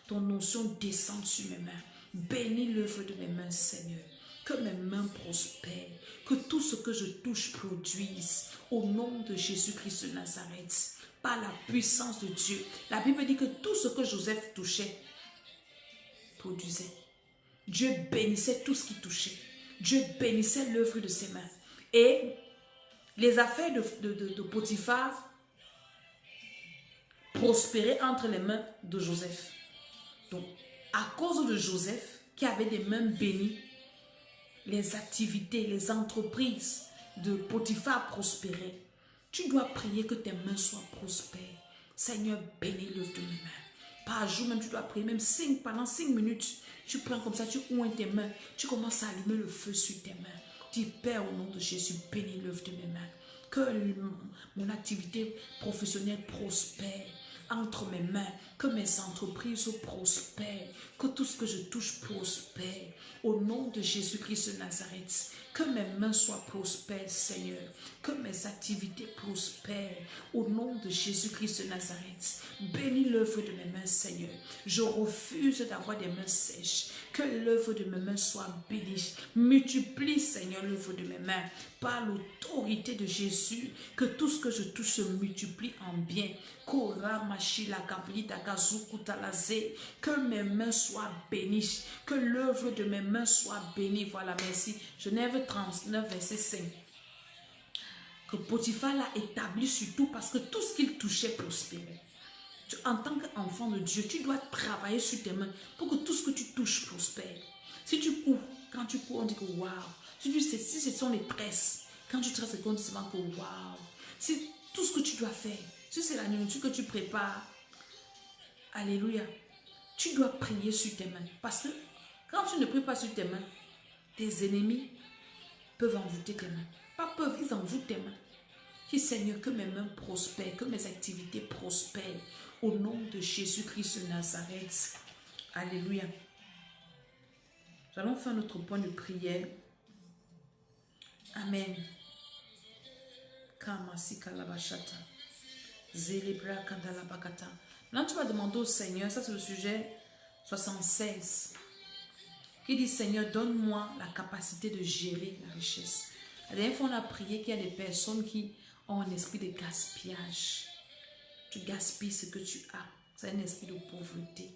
[SPEAKER 1] ton onction descende sur mes mains. Bénis l'œuvre de mes mains, Seigneur. Que mes mains prospèrent. Que tout ce que je touche produise. Au nom de Jésus-Christ de Nazareth. Par la puissance de Dieu. La Bible dit que tout ce que Joseph touchait produisait. Dieu bénissait tout ce qui touchait. Dieu bénissait l'œuvre de ses mains. Et les affaires de Potiphar prospéraient entre les mains de Joseph. Donc, à cause de Joseph, qui avait des mains bénies, les activités, les entreprises de Potiphar prospéraient. Tu dois prier que tes mains soient prospères. Seigneur, bénis l'œuvre de mes mains. Par jour même, tu dois prier, même pendant 5 minutes. Tu prends comme ça, tu oins tes mains. Tu commences à allumer le feu sur tes mains. Dis, Père, au nom de Jésus, bénis l'œuvre de mes mains. Que mon activité professionnelle prospère entre mes mains. Que mes entreprises prospèrent. Que tout ce que je touche prospère. Au nom de Jésus-Christ de Nazareth. Que mes mains soient prospères, Seigneur. Que mes activités prospèrent. Au nom de Jésus-Christ de Nazareth. Bénis l'œuvre de mes mains, Seigneur. Je refuse d'avoir des mains sèches. Que l'œuvre de mes mains soit bénie. Multiplie, Seigneur, l'œuvre de mes mains. Par l'autorité de Jésus, que tout ce que je touche se multiplie en bien. Que mes mains soient bénies. Que l'œuvre de mes mains soit bénie. Voilà, merci. Genève 39, verset 5. Que Potiphar l'a établi surtout parce que tout ce qu'il touchait prospérait. En tant qu'enfant de Dieu, tu dois travailler sur tes mains pour que tout ce que tu touches prospère. Si tu cours, quand tu cours, on dit que waouh. Si ce sont les tresses, quand tu tresses, on dit souvent que waouh. Si tout ce que tu dois faire, si c'est la nourriture que tu prépares, alléluia, tu dois prier sur tes mains. Parce que quand tu ne pries pas sur tes mains, tes ennemis peuvent envoûter tes mains. Pas peuvent, ils envoûtent tes mains. Dis Seigneur, que mes mains prospèrent, que mes activités prospèrent. Au nom de Jésus-Christ de Nazareth. Alléluia. Nous allons faire notre point de prière. Amen. Maintenant, tu vas demander au Seigneur, ça c'est le sujet 76, qui dit Seigneur, donne-moi la capacité de gérer la richesse. La dernière fois, on a prié qu'il y a des personnes qui ont un esprit de gaspillage. Tu gaspilles ce que tu as. C'est un esprit de pauvreté.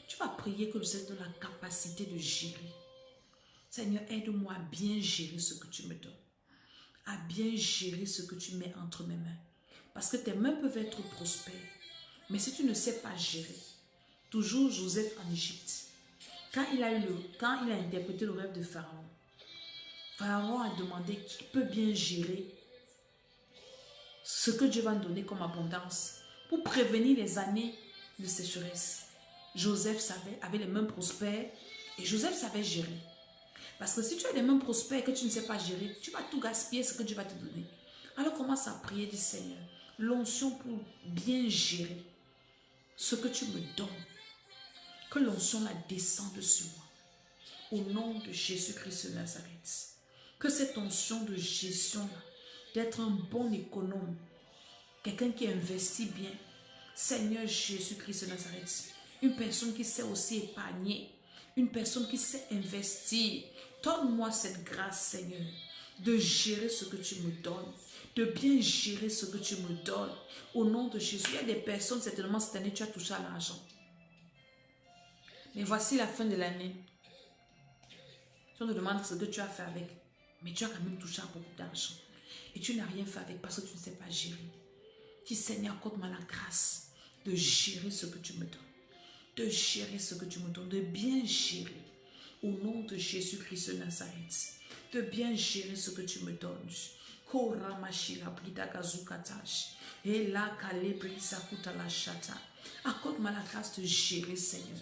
[SPEAKER 1] Tu vas prier que le Seigneur donne la capacité de gérer. Seigneur, aide-moi à bien gérer ce que tu me donnes. à bien gérer ce que tu mets entre mes mains. Parce que tes mains peuvent être prospères. Mais si tu ne sais pas gérer, toujours Joseph en Égypte, quand il a interprété le rêve de Pharaon, Pharaon a demandé qui peut bien gérer ce que Dieu va nous donner comme abondance pour prévenir les années de sécheresse. Joseph avait les mains prospères et Joseph savait gérer. Parce que si tu as les mains prospères et que tu ne sais pas gérer, tu vas tout gaspiller ce que Dieu va te donner. Alors commence à prier du Seigneur, l'onction pour bien gérer ce que tu me donnes. Que l'onction la descende sur moi. Au nom de Jésus-Christ de Nazareth. Que cette onction de gestion-là, d'être un bon économe, quelqu'un qui investit bien, Seigneur Jésus-Christ de Nazareth, une personne qui sait aussi épargner, une personne qui sait investir. Donne-moi cette grâce, Seigneur, de gérer ce que tu me donnes, de bien gérer ce que tu me donnes. Au nom de Jésus, il y a des personnes, certainement cette année, tu as touché à l'argent. Mais voici la fin de l'année. Si on te demande ce que tu as fait avec, mais tu as quand même touché à beaucoup d'argent. Et tu n'as rien fait avec parce que tu ne sais pas gérer. Dis, Seigneur, accorde-moi la grâce de gérer ce que tu me donnes. De gérer ce que tu me donnes, de bien gérer. Au nom de Jésus-Christ de Nazareth. De bien gérer ce que tu me donnes. Accorde-moi la grâce de gérer, Seigneur.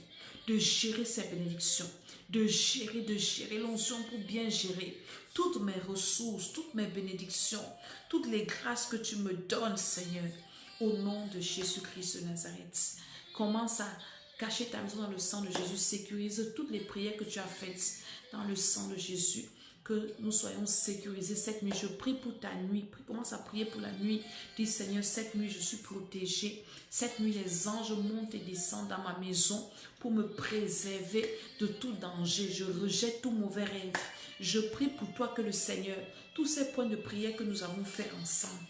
[SPEAKER 1] De gérer ces bénédictions. De gérer l'onction pour bien gérer toutes mes ressources, toutes mes bénédictions, toutes les grâces que tu me donnes, Seigneur. Au nom de Jésus-Christ de Nazareth. Commence à cacher ta maison dans le sang de Jésus. Sécurise toutes les prières que tu as faites dans le sang de Jésus. Que nous soyons sécurisés cette nuit. Je prie pour ta nuit. Commence à prier pour la nuit. Dis, Seigneur, cette nuit, je suis protégée. Cette nuit, les anges montent et descendent dans ma maison pour me préserver de tout danger. Je rejette tout mauvais rêve. Je prie pour toi que le Seigneur, tous ces points de prière que nous avons fait ensemble,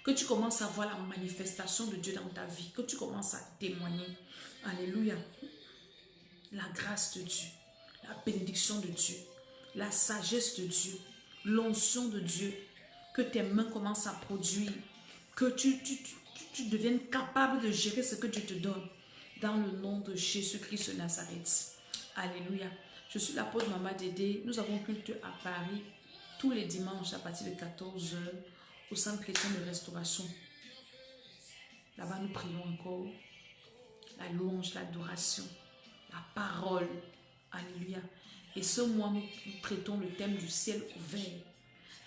[SPEAKER 1] que tu commences à voir la manifestation de Dieu dans ta vie, que tu commences à témoigner. Alléluia. La grâce de Dieu, la bénédiction de Dieu, la sagesse de Dieu, l'onction de Dieu, que tes mains commencent à produire, que tu deviennes capable de gérer ce que Dieu te donne, dans le nom de Jésus-Christ de Nazareth. Alléluia. Je suis l'apôtre Maman Dédé. Nous avons culte à Paris tous les dimanches à partir de 14 h au Centre chrétien de restauration. Là-bas, nous prions encore la louange, l'adoration, la parole. Alléluia. Et ce mois, nous traitons le thème du ciel ouvert.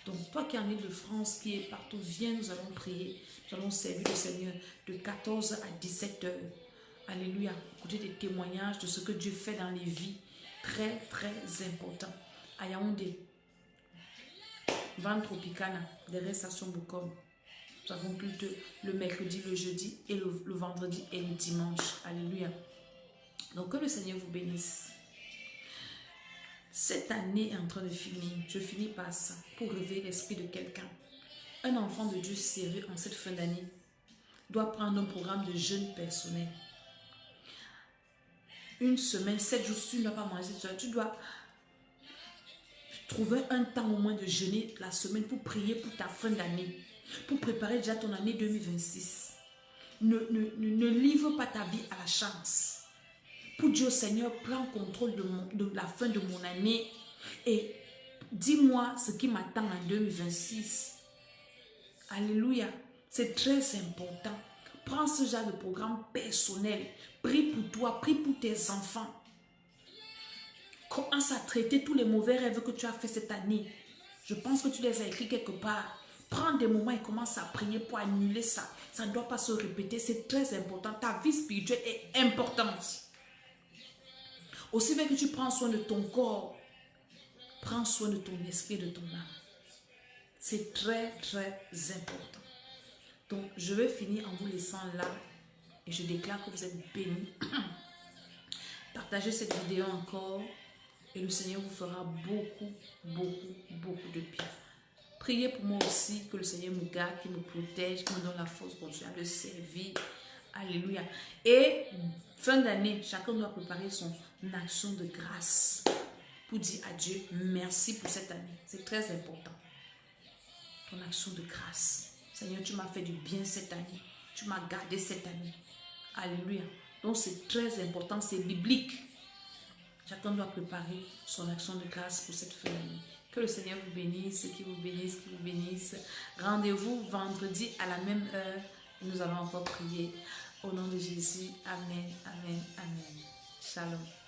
[SPEAKER 1] Donc, toi qui es en Île-de-France, qui est partout, viens, nous allons prier. Nous allons servir le Seigneur de 14 à 17 h. Alléluia. Écoutez des témoignages de ce que Dieu fait dans les vies. Très, très important. À Yaoundé, Van Tropicana, derrière Station Boucom. Nous avons culte le mercredi, le jeudi et le vendredi et le dimanche. Alléluia. Donc, que le Seigneur vous bénisse. Cette année est en train de finir. Je finis par ça pour réveiller l'esprit de quelqu'un. Un enfant de Dieu sérieux en cette fin d'année doit prendre un programme de jeûne personnel. Une semaine, 7 jours, tu ne dois pas manger, tu dois trouver un temps au moins de jeûner la semaine pour prier pour ta fin d'année, pour préparer déjà ton année 2026. Ne livre pas ta vie à la chance. Pour dire, Seigneur, prends contrôle de la fin de mon année et dis-moi ce qui m'attend en 2026. Alléluia. C'est très important. Prends ce genre de programme personnel. Prie pour toi, prie pour tes enfants. Commence à traiter tous les mauvais rêves que tu as fait cette année. Je pense que tu les as écrits quelque part. Prends des moments et commence à prier pour annuler ça. Ça ne doit pas se répéter. C'est très important. Ta vie spirituelle est importante. Aussi bien que tu prends soin de ton corps, prends soin de ton esprit et de ton âme. C'est très, très important. Donc, je vais finir en vous laissant là. Et je déclare que vous êtes bénis. Partagez cette vidéo encore. Et le Seigneur vous fera beaucoup, beaucoup, beaucoup de bien. Priez pour moi aussi, que le Seigneur me garde, qu'il me protège, qu'il me donne la force pour continuer à le servir. Alléluia. Et fin d'année, chacun doit préparer son action de grâce pour dire à Dieu merci pour cette année. C'est très important. ton action de grâce. Seigneur, tu m'as fait du bien cette année. Tu m'as gardé cette année. Alléluia. Donc c'est très important, c'est biblique. Chacun doit préparer son action de grâce pour cette fin d'année. Que le Seigneur vous bénisse, qu'il vous bénisse, qu'il vous bénisse. Rendez-vous vendredi à la même heure. Nous allons encore prier. Au nom de Jésus. Amen, amen, amen. Shalom.